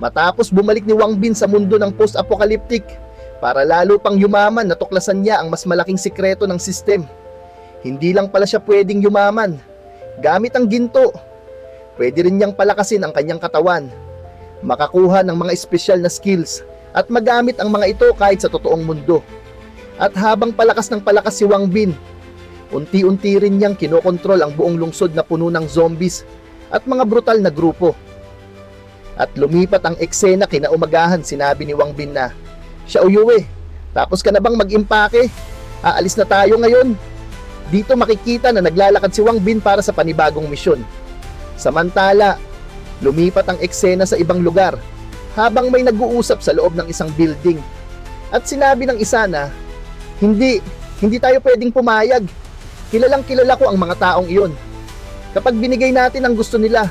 Matapos bumalik ni Wang Bin sa mundo ng post-apocalyptic para lalo pang yumaman, natuklasan niya ang mas malaking sikreto ng system. Hindi lang pala siya pwedeng yumaman gamit ang ginto. Pwede rin niyang palakasin ang kanyang katawan, makakuha ng mga espesyal na skills at magamit ang mga ito kahit sa totoong mundo. At habang palakas ng palakas si Wang Bin, unti-unti rin niyang kinokontrol ang buong lungsod na puno ng zombies at mga brutal na grupo. At lumipat ang eksena kinaumagahan, sinabi ni Wang Bin na, "Xiao Yue, tapos ka na bang mag-impake? Aalis na tayo ngayon." Dito makikita na naglalakad si Wang Bin para sa panibagong misyon. Samantala, lumipat ang eksena sa ibang lugar habang may nag-uusap sa loob ng isang building. At sinabi ng isa na, Hindi tayo pwedeng pumayag. Kilalang kilala ko ang mga taong iyon. Kapag binigay natin ang gusto nila,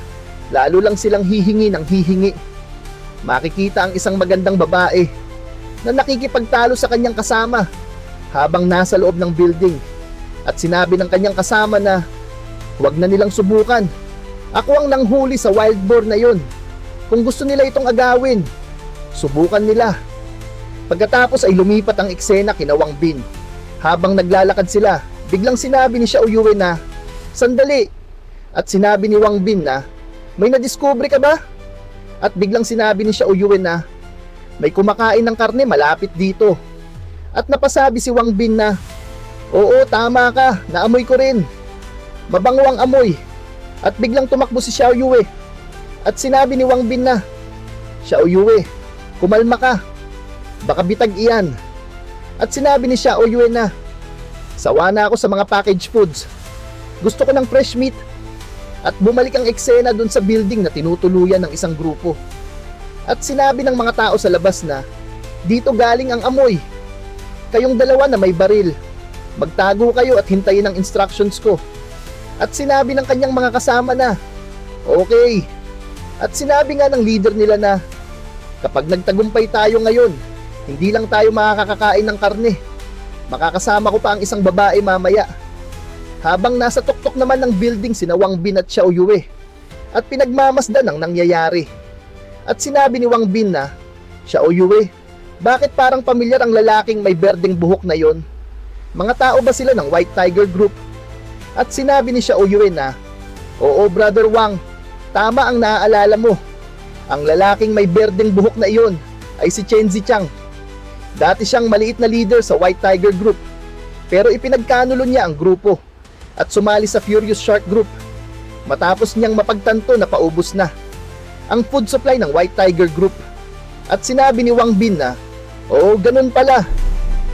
lalo lang silang hihingi ng hihingi." Makikita ang isang magandang babae na nakikipagtalo sa kanyang kasama habang nasa loob ng building. At sinabi ng kanyang kasama na huwag na nilang subukan. Ako ang nanghuli sa wild boar na yun. Kung gusto nila itong agawin, subukan nila. Pagkatapos ay lumipat ang eksena kina Wang Bin. Habang naglalakad sila, biglang sinabi ni Xiao Yue na, "Sandali!" At sinabi ni Wang Bin na, "May nadiskubre ka ba?" At biglang sinabi ni Xiao Yue na, "May kumakain ng karne malapit dito." At napasabi si Wang Bin na, "Oo, tama ka, naamoy ko rin. Mabango ang amoy." At biglang tumakbo si Xiao Yue. At sinabi ni Wang Bin na, "Xiao Yue, kumalma ka. Baka bitag iyan." At sinabi ni Xiao Yue na, "Sawa na ako sa mga packaged foods. Gusto ko ng fresh meat." At bumalik ang eksena dun sa building na tinutuluyan ng isang grupo. At sinabi ng mga tao sa labas na, "Dito galing ang amoy. Kayong dalawa na may baril, magtago kayo at hintayin ang instructions ko." At sinabi ng kanyang mga kasama na, "Okay." At sinabi nga ng leader nila na, "Kapag nagtagumpay tayo ngayon, hindi lang tayo makakakain ng karne. Makakasama ko pa ang isang babae mamaya." Habang nasa tuktok naman ng building sina Wang Bin at Xiao Yue at pinagmamasdan ang nangyayari. At sinabi ni Wang Bin na, "Xiao Yue, bakit parang pamilyar ang lalaking may berdeng buhok na yon? Mga tao ba sila ng White Tiger Group?" At sinabi ni Xiao Yue na, "Oo, Brother Wang, tama ang naaalala mo. Ang lalaking may berdeng buhok na iyon ay si Chen Zichang. Dati siyang maliit na leader sa White Tiger Group, pero ipinagkanulo niya ang grupo at sumali sa Furious Shark Group matapos niyang mapagtanto na paubos na ang food supply ng White Tiger Group." At sinabi ni Wang Bin na, "Oo, ganun pala.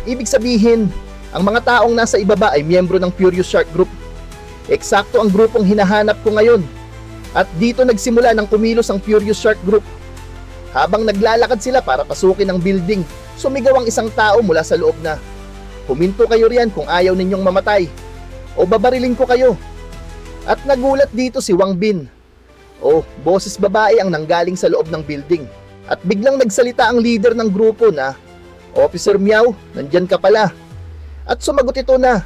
Ibig sabihin, ang mga taong nasa ibaba ay miyembro ng Furious Shark Group. Eksakto ang grupong hinahanap ko ngayon. At dito nagsimula ng kumilos ang Furious Shark Group." Habang naglalakad sila para pasukin ang building, sumigaw ang isang tao mula sa loob na, "Huminto kayo riyan kung ayaw ninyong mamatay, o babarilin ko kayo." At nagulat dito si Wang Bin. Boses babae ang nanggaling sa loob ng building. At biglang nagsalita ang leader ng grupo na, "Officer Miao, nandyan ka pala." At sumagot ito na,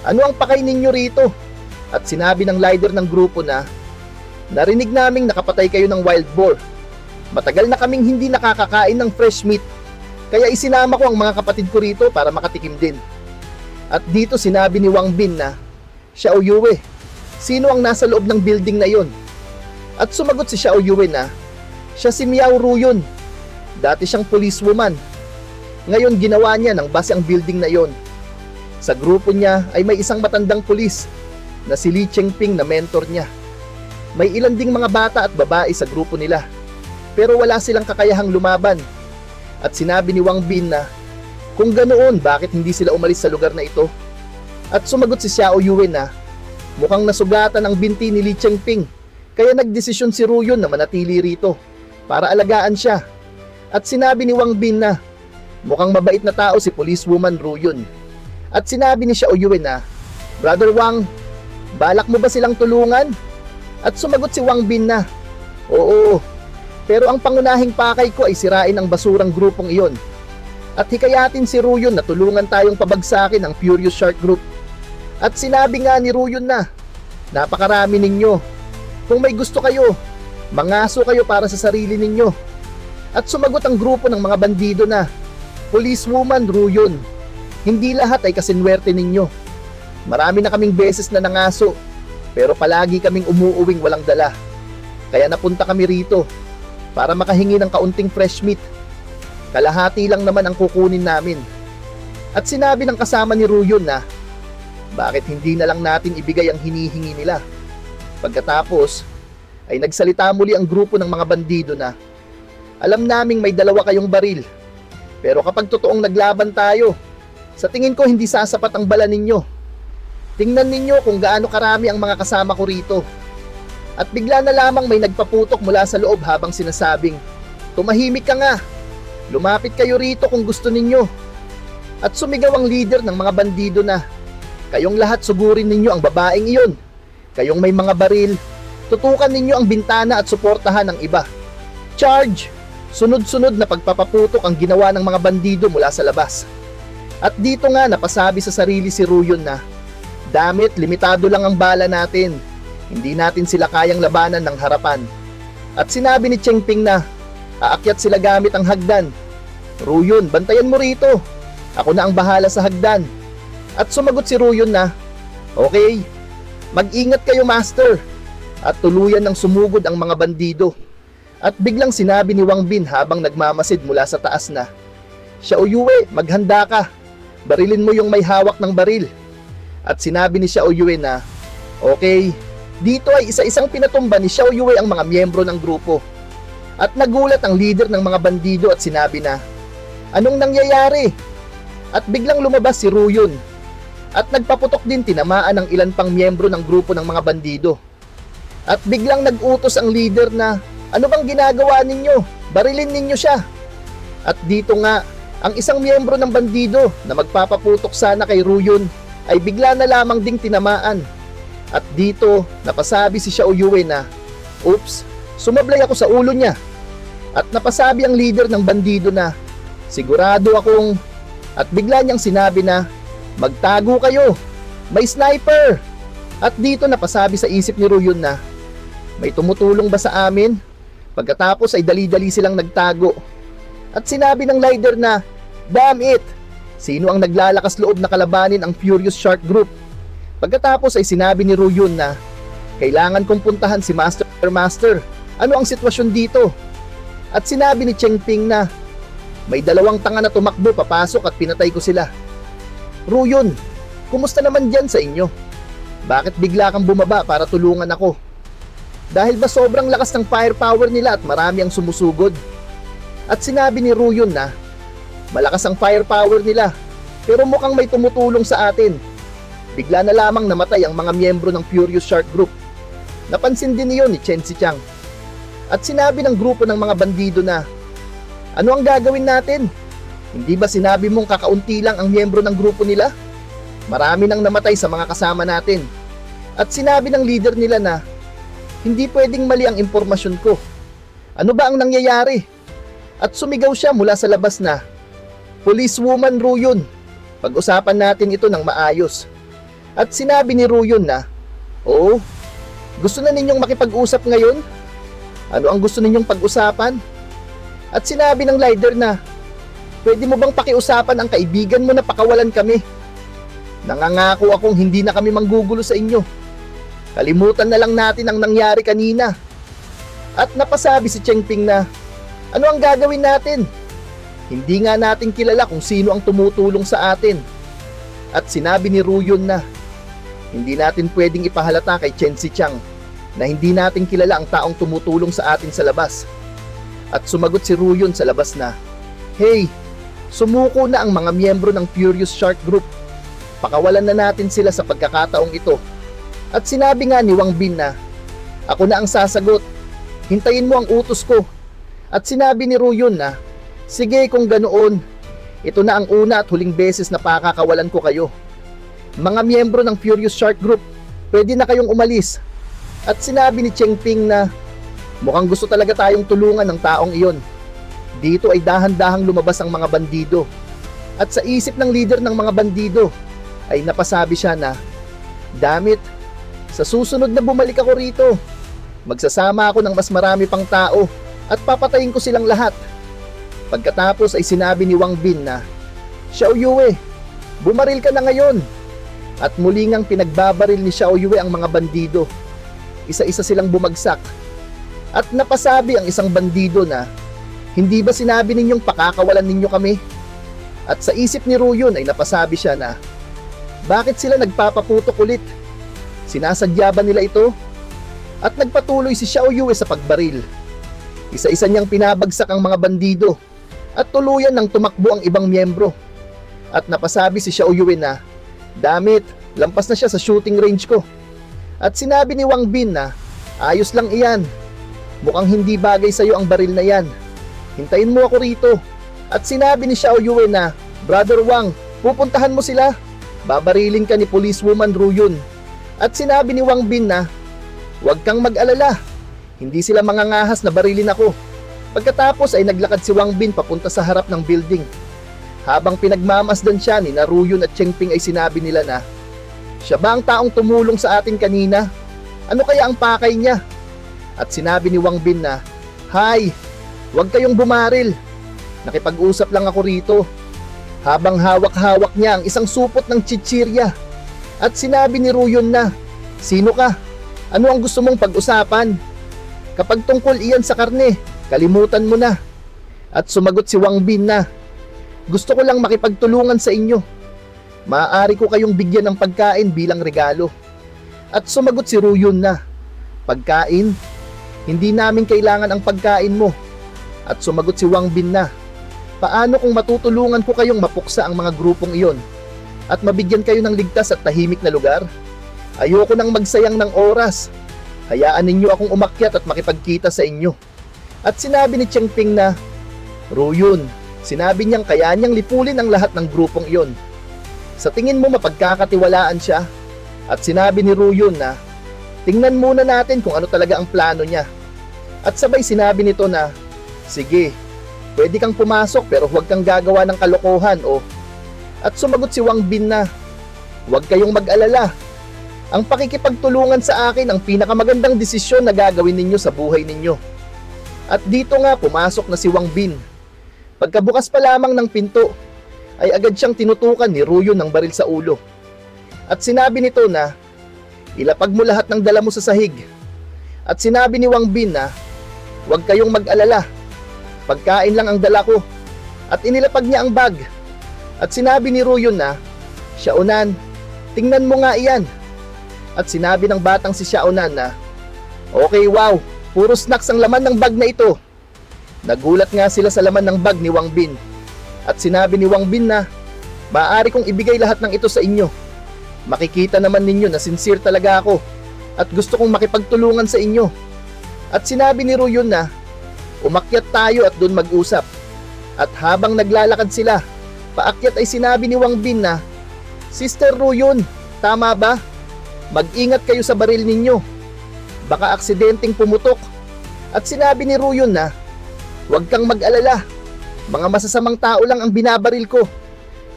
"Ano ang pakay ninyo rito?" At sinabi ng leader ng grupo na, "Narinig naming nakapatay kayo ng wild boar. Matagal na kaming hindi nakakakain ng fresh meat, kaya isinama ko ang mga kapatid ko rito para makatikim din." At dito sinabi ni Wang Bin na, "Xiao Yue, sino ang nasa loob ng building na yon?" At sumagot si Xiao Yue na, "Siya si Miao Ruyun. Dati siyang policewoman. Ngayon ginawa niya ng base ang building na yon. Sa grupo niya ay may isang matandang pulis na si Li Chengping na mentor niya. May ilan ding mga bata at babae sa grupo nila, pero wala silang kakayahang lumaban." At sinabi ni Wang Bin na, "Kung ganoon, bakit hindi sila umalis sa lugar na ito?" At sumagot si Xiao Yue na, "Mukhang nasugatan ang binti ni Li Chengping, kaya nagdesisyon si Ruyun na manatili rito para alagaan siya." At sinabi ni Wang Bin na, "Mukhang mabait na tao si policewoman Ruyun." At sinabi ni Xiao Yue na, "Brother Wang, balak mo ba silang tulungan?" At sumagot si Wang Bin na, "Oo, pero ang pangunahing pakay ko ay sirain ang basurang grupong iyon at hikayatin si Ruyun na tulungan tayong pabagsakin ang Furious Shark Group." At sinabi nga ni Ruyun na, "Napakarami ninyo. Kung may gusto kayo, mangaso kayo para sa sarili ninyo. At sumagot ang grupo ng mga bandido na, "Policewoman Ruyon, hindi lahat ay kasinwerte ninyo. Marami na kaming beses na nangaso, pero palagi kaming umuuwing walang dala. Kaya napunta kami rito para makahingi ng kaunting fresh meat. Kalahati lang naman ang kukunin namin." At sinabi ng kasama ni Ruyon na, bakit hindi na lang natin ibigay ang hinihingi nila? Pagkatapos, ay nagsalita muli ang grupo ng mga bandido na, "Alam naming may 2 kayong baril, pero kapag totoong naglaban tayo, sa tingin ko hindi sasapat ang bala ninyo. Tingnan ninyo kung gaano karami ang mga kasama ko rito." At bigla na lamang may nagpaputok mula sa loob habang sinasabing, "Tumahimik ka nga, lumapit kayo rito kung gusto ninyo." At sumigaw ang leader ng mga bandido na, "Kayong lahat sugurin ninyo ang babaeng iyon. Kayong may mga baril, tutukan ninyo ang bintana at suportahan ang iba. Charge!" Sunod-sunod na pagpapaputok ang ginawa ng mga bandido mula sa labas. At dito nga napasabi sa sarili si Ruyon na, "Damit, limitado lang ang bala natin. Hindi natin sila kayang labanan ng harapan." At sinabi ni Cheng Ping na, "Aakyat sila gamit ang hagdan. Ruyon, bantayan mo rito. Ako na ang bahala sa hagdan." At sumagot si Ruyon na, "Okay, mag-ingat kayo, master." At tuluyan ng sumugod ang mga bandido. At biglang sinabi ni Wang Bin habang nagmamasid mula sa taas na, "Xiao Yue, maghanda ka. Barilin mo yung may hawak ng baril." At sinabi ni Xiao Yue na, "Okay." Dito ay isa-isang pinatumba ni Xiao Yue ang mga miyembro ng grupo. At nagulat ang leader ng mga bandido at sinabi na, "Anong nangyayari?" At biglang lumabas si Ruyon. At nagpaputok din tinamaan ng ilan pang miyembro ng grupo ng mga bandido. At biglang nag-utos ang leader na, "Ano bang ginagawa ninyo? Barilin ninyo siya." At dito nga, ang isang miyembro ng bandido na magpapaputok sana kay Ruyon ay bigla na lamang ding tinamaan. At dito, napasabi si Xiao Yue na, "Oops, sumablay ako sa ulo niya." At napasabi ang leader ng bandido na, "Sigurado akong..." At bigla niyang sinabi na, "Magtago kayo, may sniper." At dito napasabi sa isip ni Ruyon na, "May tumutulong ba sa amin?" Pagkatapos ay dali-dali silang nagtago. At sinabi ng leader na, "Damn it! Sino ang naglalakas loob na kalabanin ang Furious Shark Group?" Pagkatapos ay sinabi ni Ruyon na, "Kailangan kong puntahan si Master. Ano ang sitwasyon dito?" At sinabi ni Cheng Ping na, "May 2 tanga na tumakbo papasok at pinatay ko sila." "Ruyon, kumusta naman dyan sa inyo? Bakit bigla kang bumaba para tulungan ako? Dahil ba sobrang lakas ng firepower nila at marami ang sumusugod?" At sinabi ni Ruyon na, "Malakas ang firepower nila, pero mukhang may tumutulong sa atin." Bigla na lamang namatay ang mga miyembro ng Furious Shark Group. Napansin din niyon ni Chen Sichang. At sinabi ng grupo ng mga bandido na, "Ano ang gagawin natin? Hindi ba sinabi mong kakaunti lang ang miyembro ng grupo nila? Marami nang namatay sa mga kasama natin." At sinabi ng leader nila na, "Hindi pwedeng mali ang impormasyon ko. Ano ba ang nangyayari?" At sumigaw siya mula sa labas na, "Policewoman Ruyon, pag-usapan natin ito ng maayos." At sinabi ni Ruyon na, "Oo, gusto na ninyong makipag-usap ngayon? Ano ang gusto ninyong pag-usapan?" At sinabi ng leader na, "Pwede mo bang pakiusapan ang kaibigan mo na pakawalan kami? Nangangako akong hindi na kami manggugulo sa inyo. Kalimutan na lang natin ang nangyari kanina." At napasabi si Cheng Ping na, "Ano ang gagawin natin? Hindi nga natin kilala kung sino ang tumutulong sa atin." At sinabi ni Ruyon na, "Hindi natin pwedeng ipahalata kay Chen Sichang na hindi natin kilala ang taong tumutulong sa atin sa labas." At sumagot si Ruyon sa labas na, "Hey, sumuko na ang mga miyembro ng Furious Shark Group. Pakawalan na natin sila sa pagkakataong ito." At sinabi nga ni Wang Bin na, "Ako na ang sasagot. Hintayin mo ang utos ko." At sinabi ni Ruyon na, "Sige kung ganoon, ito na ang una at huling beses na pakakawalan ko kayo. Mga miyembro ng Furious Shark Group, pwede na kayong umalis." At sinabi ni Cheng Ping na, "Mukhang gusto talaga tayong tulungan ng taong iyon." Dito ay dahan-dahang lumabas ang mga bandido. At sa isip ng leader ng mga bandido, ay napasabi siya na, "Damn it, sa susunod na bumalik ako rito, magsasama ako ng mas marami pang tao at papatayin ko silang lahat." Pagkatapos ay sinabi ni Wang Bin na, Xiao Yue, bumaril ka na ngayon. At muli ngang pinagbabaril ni Xiao Yue ang mga bandido. Isa-isa silang bumagsak. At napasabi ang isang bandido na, hindi ba sinabi ninyong pakakawalan ninyo kami? At sa isip ni Ruyun ay napasabi siya na, bakit sila nagpapaputok ulit? Sinasadya ba nila ito? At nagpatuloy si Xiao Yue sa pagbaril. Isa-isa niyang pinabagsak ang mga bandido at tuluyan ng tumakbo ang ibang miyembro. At napasabi si Xiao Yue na, damit, lampas na siya sa shooting range ko. At sinabi ni Wang Bin na, ayos lang iyan. Mukhang hindi bagay sa'yo ang baril na yan. Hintayin mo ako rito. At sinabi ni Xiao Yue na, Brother Wang, pupuntahan mo sila. Babariling ka ni Policewoman Ruyun. At sinabi ni Wang Bin na, huwag kang mag-alala. Hindi sila mangangahas na barilin ako. Pagkatapos ay naglakad si Wang Bin papunta sa harap ng building. Habang pinagmamasdan siya ni Ruyun at Cheng Ping ay sinabi nila na, siya ba ang taong tumulong sa atin kanina? Ano kaya ang pakay niya? At sinabi ni Wang Bin na, Hay, huwag kayong bumaril. Nakipag-usap lang ako rito. Habang hawak-hawak niya ang isang supot ng chichirya. At sinabi ni Ruyun na, sino ka? Ano ang gusto mong pag-usapan? Kapag tungkol iyan sa karne, kalimutan mo na. At sumagot si Wang Bin na, gusto ko lang makipagtulungan sa inyo. Maaari ko kayong bigyan ng pagkain bilang regalo. At sumagot si Ruyun na, pagkain? Hindi namin kailangan ang pagkain mo. At sumagot si Wang Bin na, paano kung matutulungan ko kayong mapuksa ang mga grupong iyon at mabigyan kayo ng ligtas at tahimik na lugar? Ayoko nang magsayang ng oras. Hayaan ninyo akong umakyat at makipagkita sa inyo. At sinabi ni Cheng Ping na, Ruyun, sinabi niyang kaya niyang lipulin ang lahat ng grupong iyon. Sa tingin mo mapagkakatiwalaan siya? At sinabi ni Ruyun na, tingnan muna natin kung ano talaga ang plano niya. At sabay sinabi nito na, sige, pwede kang pumasok pero huwag kang gagawa ng kalokohan o. At sumagot si Wang Bin na, huwag kayong mag-alala. Ang pakikipagtulungan sa akin ang pinakamagandang desisyon na gagawin ninyo sa buhay ninyo. At dito nga pumasok na si Wang Bin. Pagkabukas pa lamang ng pinto, ay agad siyang tinutukan ni Ruyun ng baril sa ulo. At sinabi nito na, ilapag mo lahat ng dala mo sa sahig. At sinabi ni Wang Bin na, huwag kayong mag-alala. Pagkain lang ang dala ko. At inilapag niya ang bag. At sinabi ni Ruyun na, Xiaonan, tingnan mo nga iyan. At sinabi ng batang si Xiaonan na, okay, wow, puro snacks ang laman ng bag na ito. Nagulat nga sila sa laman ng bag ni Wang Bin. At sinabi ni Wang Bin na, maaari kong ibigay lahat ng ito sa inyo. Makikita naman ninyo na sincere talaga ako at gusto kong makipagtulungan sa inyo. At sinabi ni Ruyun na, umakyat tayo at doon mag-usap. At habang naglalakad sila, paakyat ay sinabi ni Wang Bin na, Sister Ruyun, tama ba? Mag-ingat kayo sa baril ninyo. Baka aksidenteng pumutok. At sinabi ni Ruyun na, huwag kang mag-alala. Mga masasamang tao lang ang binabaril ko.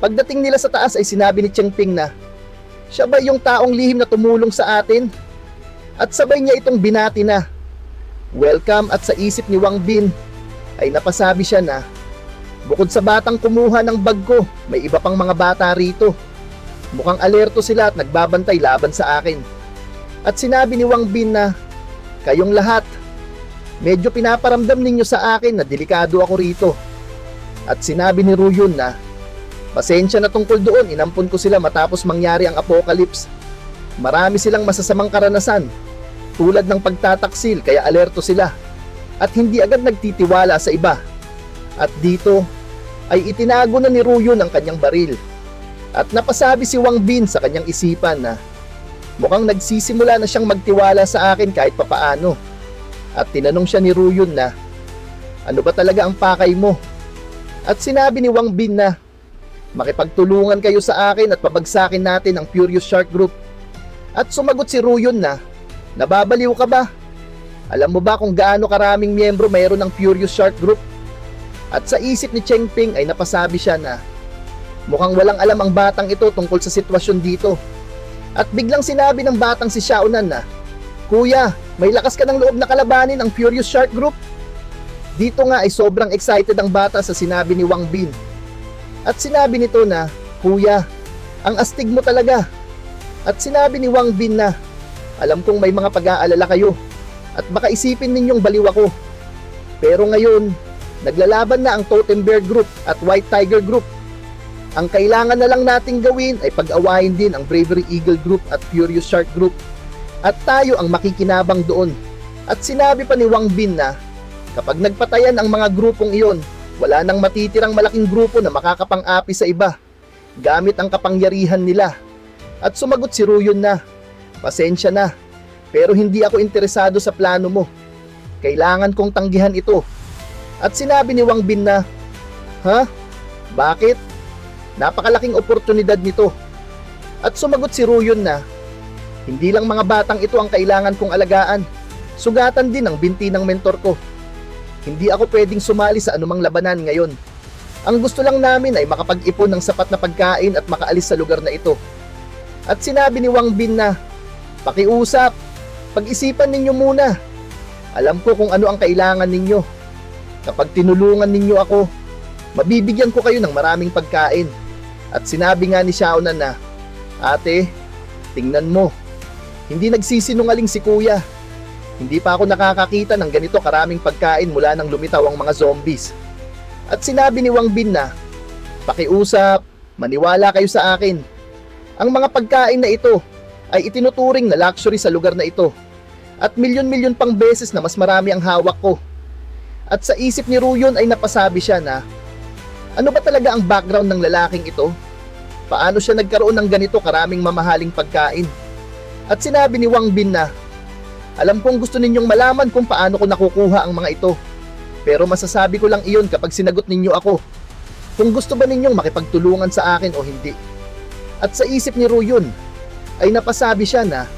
Pagdating nila sa taas ay sinabi ni Cheng Ping na, siya ba yung taong lihim na tumulong sa atin? At sabay niya itong binati na, welcome. At sa isip ni Wang Bin ay napasabi siya na, bukod sa batang kumuha ng bag ko, may iba pang mga bata rito. Mukhang alerto sila at nagbabantay laban sa akin. At sinabi ni Wang Bin na, kayong lahat, medyo pinaparamdam ninyo sa akin na delikado ako rito. At sinabi ni Ruyun na, pasensya na tungkol doon, inampun ko sila matapos mangyari ang apocalypse. Marami silang masasamang karanasan, tulad ng pagtataksil kaya alerto sila. At hindi agad nagtitiwala sa iba. At dito, ay itinago na ni Ruyun ang kanyang baril. At napasabi si Wang Bin sa kanyang isipan na, mukhang nagsisimula na siyang magtiwala sa akin kahit papaano. At tinanong siya ni Ruyun na, ano ba talaga ang pakay mo? At sinabi ni Wang Bin na, makipagtulungan kayo sa akin at pabagsakin natin ang Furious Shark Group. At sumagot si Ruyun na, nababaliw ka ba? Alam mo ba kung gaano karaming miyembro mayroon ng Furious Shark Group? At sa isip ni Cheng Ping ay napasabi siya na, mukhang walang alam ang batang ito tungkol sa sitwasyon dito. At biglang sinabi ng batang si Xiaonan na, kuya, may lakas ka ng loob na kalabanin ang Furious Shark Group. Dito nga ay sobrang excited ang bata sa sinabi ni Wang Bin. At sinabi nito na, "Kuya, ang astig mo talaga." At sinabi ni Wang Bin na, "Alam kong may mga pag-aalala kayo at baka isipin ninyong baliw ako. Pero ngayon, naglalaban na ang Totem Bear Group at White Tiger Group. Ang kailangan na lang nating gawin ay pag-awayin din ang Bravery Eagle Group at Furious Shark Group. At tayo ang makikinabang doon." At sinabi pa ni Wang Bin na, kapag nagpatayan ang mga grupong iyon, wala nang matitirang malaking grupo na makakapang-api sa iba, gamit ang kapangyarihan nila. At sumagot si Ruyon na, "Pasensya na, pero hindi ako interesado sa plano mo. Kailangan kong tanggihan ito." At sinabi ni Wang Bin na, "Ha? Bakit? Napakalaking oportunidad nito." At sumagot si Ruyon na, "Hindi lang mga batang ito ang kailangan kong alagaan. Sugatan din ang binti ng mentor ko. Hindi ako pwedeng sumali sa anumang labanan ngayon. Ang gusto lang namin ay makapag-ipon ng sapat na pagkain at makaalis sa lugar na ito." At sinabi ni Wang Bin na, "Pakiusap, pag-isipan ninyo muna. Alam ko kung ano ang kailangan ninyo. Kapag tinulungan ninyo ako, mabibigyan ko kayo ng maraming pagkain." At sinabi nga ni Xiaonan na, "Ate, tingnan mo. Hindi nagsisinungaling si kuya. Hindi pa ako nakakakita ng ganito karaming pagkain mula nang lumitaw ang mga zombies." At sinabi ni Wang Bin na, "Pakiusap, maniwala kayo sa akin. Ang mga pagkain na ito ay itinuturing na luxury sa lugar na ito. At milyon-milyon pang beses na mas marami ang hawak ko." At sa isip ni Ruyon ay napasabi siya na, ano ba talaga ang background ng lalaking ito? Paano siya nagkaroon ng ganito karaming mamahaling pagkain? At sinabi ni Wang Bin na, "Alam kong gusto ninyong malaman kung paano ko nakukuha ang mga ito. Pero masasabi ko lang iyon kapag sinagot ninyo ako. Kung gusto ba ninyong makipagtulungan sa akin o hindi." At sa isip ni Ruyon ay napasabi siya na,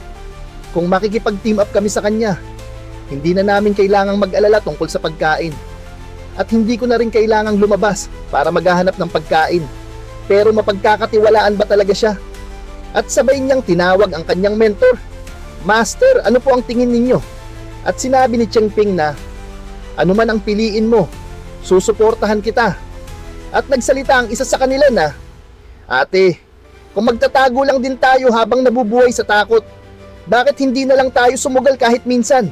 kung makikipag-team up kami sa kanya, hindi na namin kailangang mag-alala tungkol sa pagkain. At hindi ko na rin kailangang lumabas para maghahanap ng pagkain. Pero mapagkakatiwalaan ba talaga siya? At sabay niyang tinawag ang kanyang mentor. "Master, ano po ang tingin ninyo?" At sinabi ni Cheng Ping na, "Ano man ang piliin mo, susuportahan kita." At nagsalita ang isa sa kanila na, "Ate, kung magtatago lang din tayo habang nabubuhay sa takot, bakit hindi na lang tayo sumugal kahit minsan?"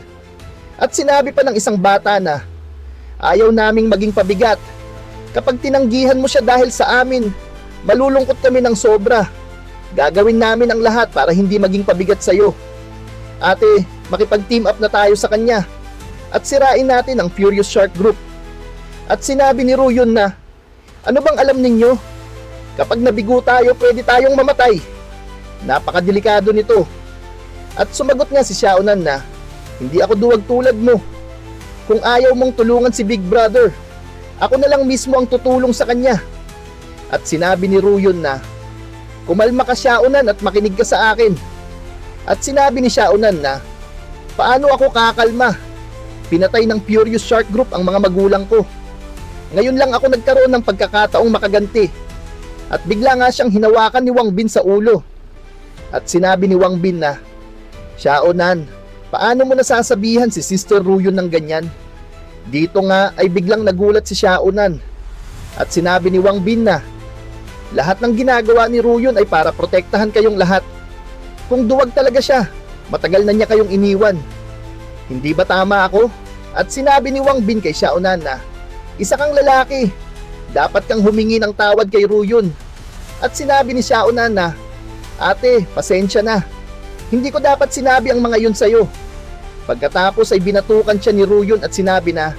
At sinabi pa ng isang bata na, "Ayaw naming maging pabigat. Kapag tinanggihan mo siya dahil sa amin, malulungkot kami ng sobra. Gagawin namin ang lahat para hindi maging pabigat sa'yo. Ate, makipag-team up na tayo sa kanya at sirain natin ang Furious Shark Group." At sinabi ni Ruyon na, "Ano bang alam ninyo? Kapag nabigo tayo, pwede tayong mamatay. Napakadelikado nito." At sumagot nga si Xiaonan na, "Hindi ako duwag tulad mo. Kung ayaw mong tulungan si Big Brother, ako na lang mismo ang tutulong sa kanya." At sinabi ni Ruyon na, "Kumalma ka, Xiaonan, at makinig ka sa akin." At sinabi ni Xiaonan na, "Paano ako kakalma? Pinatay ng Furious Shark Group ang mga magulang ko. Ngayon lang ako nagkaroon ng pagkakataong makaganti." At bigla nga siyang hinawakan ni Wang Bin sa ulo. At sinabi ni Wang Bin na, "Xiaonan, paano mo nasasabihan si Sister Ruyon ng ganyan?" Dito nga ay biglang nagulat si Xiaonan. At sinabi ni Wang Bin na, "Lahat ng ginagawa ni Ruyon ay para protektahan kayong lahat. Kung duwag talaga siya, matagal na niya kayong iniwan. Hindi ba tama ako?" At sinabi ni Wang Bin kay Xiaonan na, "Isa kang lalaki. Dapat kang humingi ng tawad kay Ruyon." At sinabi ni Xiaonan na, "Ate, pasensya na. Hindi ko dapat sinabi ang mga yun sa'yo." Pagkatapos ay binatukan siya ni Ruyon at sinabi na,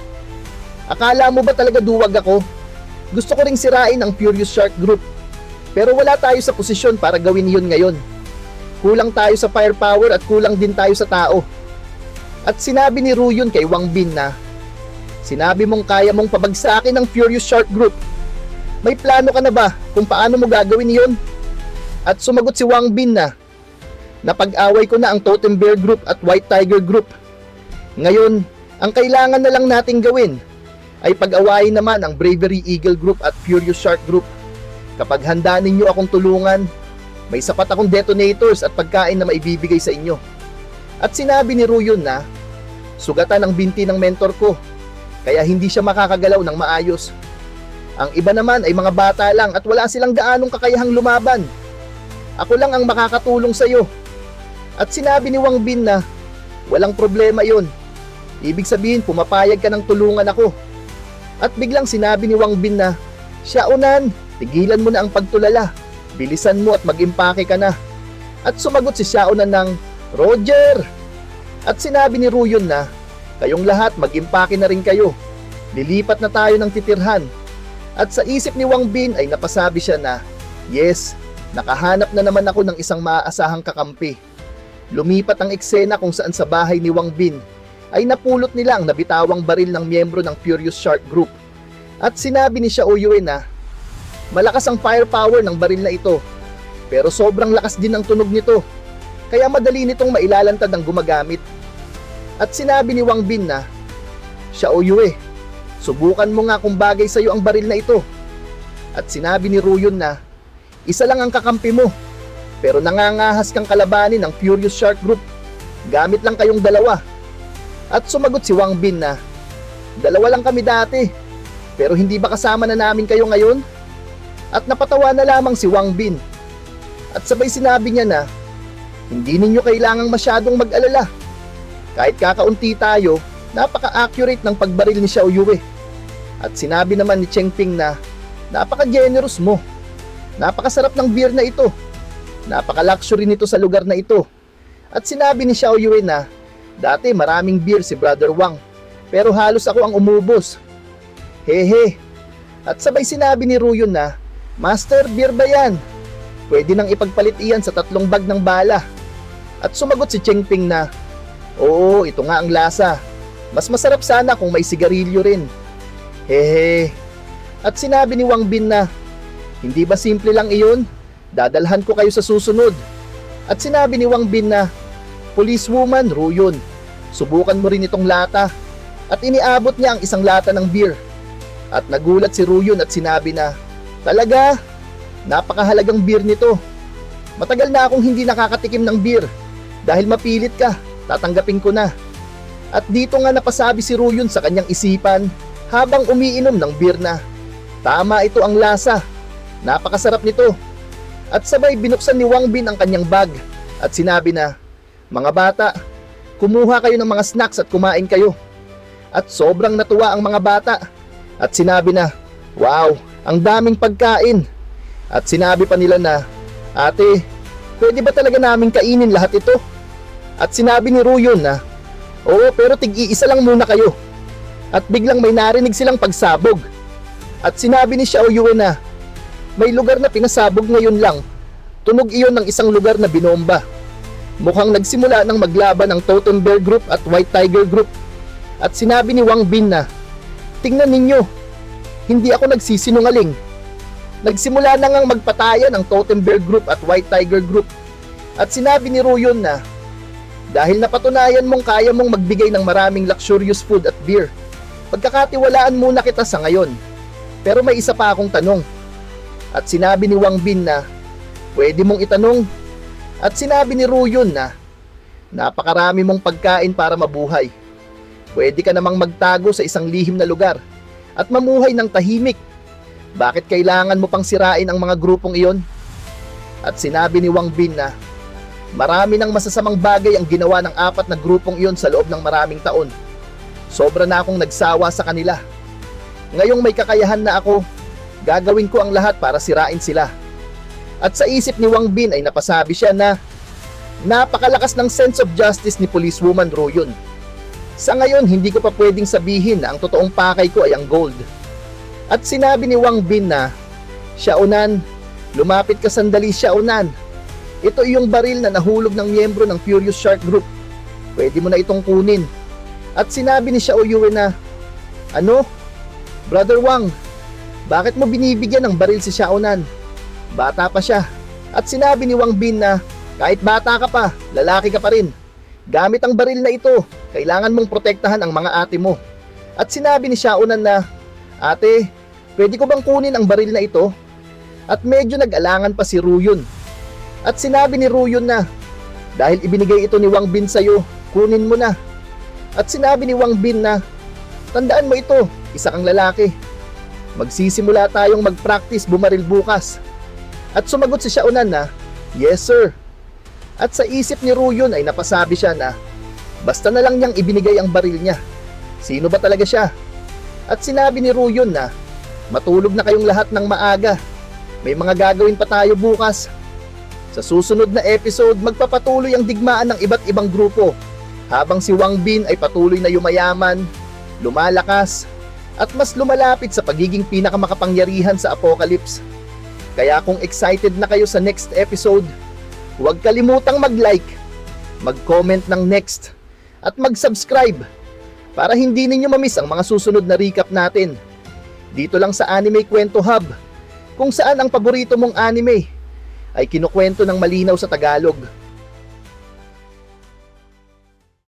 "Akala mo ba talaga duwag ako? Gusto ko ring sirain ang Furious Shark Group. Pero wala tayo sa posisyon para gawin yun ngayon. Kulang tayo sa firepower at kulang din tayo sa tao." At sinabi ni Ruyon kay Wang Bin na, "Sinabi mong kaya mong pabagsakin ang Furious Shark Group. May plano ka na ba kung paano mo gagawin iyon?" At sumagot si Wang Bin na, "Napag-away ko na ang Totem Bear Group at White Tiger Group. Ngayon, ang kailangan na lang nating gawin ay pag-awayin naman ang Bravery Eagle Group at Furious Shark Group. Kapag handa ninyo akong tulungan, may sapat akong detonators at pagkain na maibibigay sa inyo." At sinabi ni Ruyon na, "Sugatan ang binti ng mentor ko. kaya hindi siya makakagalaw ng maayos. Ang iba naman ay mga bata lang at wala silang gaanong kakayahang lumaban. Ako lang ang makakatulong sa iyo. At sinabi ni Wang Bin na walang problema yon. Ibig sabihin pumapayag ka ng tulungan ako. At biglang sinabi ni Wang Bin na, Xiaonan, tigilan mo na ang pagtulala. Bilisan mo at mag-impake ka na. At sumagot si Xiaonan ng, Roger! At sinabi ni Ruyon na, kayong lahat mag-impake na rin kayo. Lilipat na tayo ng titirhan. At sa isip ni Wang Bin ay napasabi siya na, yes, nakahanap na naman ako ng isang maaasahang kakampi. Lumipat ang eksena kung saan sa bahay ni Wang Bin ay napulot nila ang nabitawang baril ng miyembro ng Furious Shark Group. At sinabi ni Xiao Yue na, malakas ang firepower ng baril na ito, pero sobrang lakas din ang tunog nito, kaya madali nitong mailalantad ang gumagamit. At sinabi ni Wang Bin na, Xiao Yue, subukan mo nga kung bagay sa iyo ang baril na ito. At sinabi ni Ruyon na, isa lang ang kakampi mo, pero nangangahas kang kalabanin ng Furious Shark Group. Gamit lang kayong dalawa. At sumagot si Wang Bin na, dalawa lang kami dati, pero hindi ba kasama na namin kayo ngayon? At napatawa na lamang si Wang Bin. At sabay sinabi niya na, hindi ninyo kailangang masyadong mag-alala. Kahit kakaunti tayo, napaka-accurate ng pagbaril ni Xiao Yue. At sinabi naman ni Cheng Ping na, napaka-generous mo. Napakasarap ng beer na ito. Napaka-luxury nito sa lugar na ito. At sinabi ni Xiao Yue na, dati maraming beer si Brother Wang, pero halos ako ang umubos. Hehe. At sabay sinabi ni Ruyon na, Master, beer ba yan? Pwede nang ipagpalit iyan sa 3 bag ng bala. At sumagot si Cheng Ping na, oo, ito nga ang lasa. Mas masarap sana kung may sigarilyo rin. Hehe. At sinabi ni Wang Bin na, hindi ba simple lang iyon? Dadalhan ko kayo sa susunod. At sinabi ni Wang Bin na, Policewoman, Ruyon, subukan mo rin itong lata. At iniabot niya ang isang lata ng beer. At nagulat si Ruyon at sinabi na, talaga? Napakahalagang beer nito. Matagal na akong hindi nakakatikim ng beer. Dahil mapilit ka, tatanggapin ko na. At dito nga napasabi si Ruyon sa kanyang isipan habang umiinom ng beer na, tama ito ang lasa. Napakasarap nito. At sabay binuksan ni Wang Bin ang kanyang bag at sinabi na, mga bata, kumuha kayo ng mga snacks at kumain kayo. At sobrang natuwa ang mga bata. At sinabi na, wow, ang daming pagkain. At sinabi pa nila na, ate, pwede ba talaga namin kainin lahat ito? At sinabi ni Ruyon na, oo, pero tig-iisa lang muna kayo. At biglang may narinig silang pagsabog. At sinabi ni Xiao Yue na, may lugar na pinasabog ngayon lang. Tunog iyon ng isang lugar na binomba. Mukhang nagsimula ng maglaban ng Totem Bear Group at White Tiger Group. At sinabi ni Wang Bin na, tingnan ninyo, hindi ako nagsisinungaling. Nagsimula na ngang magpatayan ang Totem Bear Group at White Tiger Group. At sinabi ni Ruyon na, dahil napatunayan mong kaya mong magbigay ng maraming luxurious food at beer, pagkakatiwalaan muna kita sa ngayon. Pero may isa pa akong tanong. At sinabi ni Wang Bin na, pwede mong itanong. At sinabi ni Ruyon na, napakarami mong pagkain para mabuhay. Pwede ka namang magtago sa isang lihim na lugar at mamuhay ng tahimik. Bakit kailangan mo pang sirain ang mga grupong iyon? At sinabi ni Wang Bin na, marami ng masasamang bagay ang ginawa ng 4 na grupong iyon sa loob ng maraming taon. Sobra na akong nagsawa sa kanila. Ngayong may kakayahan na ako, gagawin ko ang lahat para sirain sila. At sa isip ni Wang Bin ay napasabi siya na, napakalakas ng sense of justice ni Policewoman Ruyon. Sa ngayon, hindi ko pa pwedeng sabihin na ang totoong pakay ko ay ang gold. At sinabi ni Wang Bin na, Xiaonan, lumapit ka sandali Xiaonan. Ito yung baril na nahulog ng miyembro ng Furious Shark Group. Pwede mo na itong kunin. At sinabi ni Xiao Yue na, ano? Brother Wang, bakit mo binibigyan ng baril si Xiaonan? Bata pa siya. At sinabi ni Wang Bin na, kahit bata ka pa, lalaki ka pa rin. Gamit ang baril na ito, kailangan mong protektahan ang mga ate mo. At sinabi ni Xiaonan na, ate, pwede ko bang kunin ang baril na ito? At medyo nag-alangan pa si Ruyon. At sinabi ni Ruyon na, dahil ibinigay ito ni Wang Bin sa'yo, kunin mo na. At sinabi ni Wang Bin na, Tandaan mo ito, isa kang lalaki. Magsisimula tayong mag-practice bumaril bukas. At sumagot si Xiaonan na, yes sir. At sa isip ni Ruyon ay napasabi siya na, basta na lang niyang ibinigay ang baril niya. Sino ba talaga siya? At sinabi ni Ruyon na, matulog na kayong lahat ng maaga. May mga gagawin pa tayo bukas. Sa susunod na episode, magpapatuloy ang digmaan ng iba't ibang grupo, habang si Wang Bin ay patuloy na yumayaman, lumalakas, at mas lumalapit sa pagiging pinakamakapangyarihan sa Apocalypse. Kaya kung excited na kayo sa next episode, huwag kalimutang mag-like, mag-comment ng next, at mag-subscribe para hindi ninyo mamiss ang mga susunod na recap natin. Dito lang sa Anime Kwento Hub, kung saan ang paborito mong anime ay kinukwento ng malinaw sa Tagalog.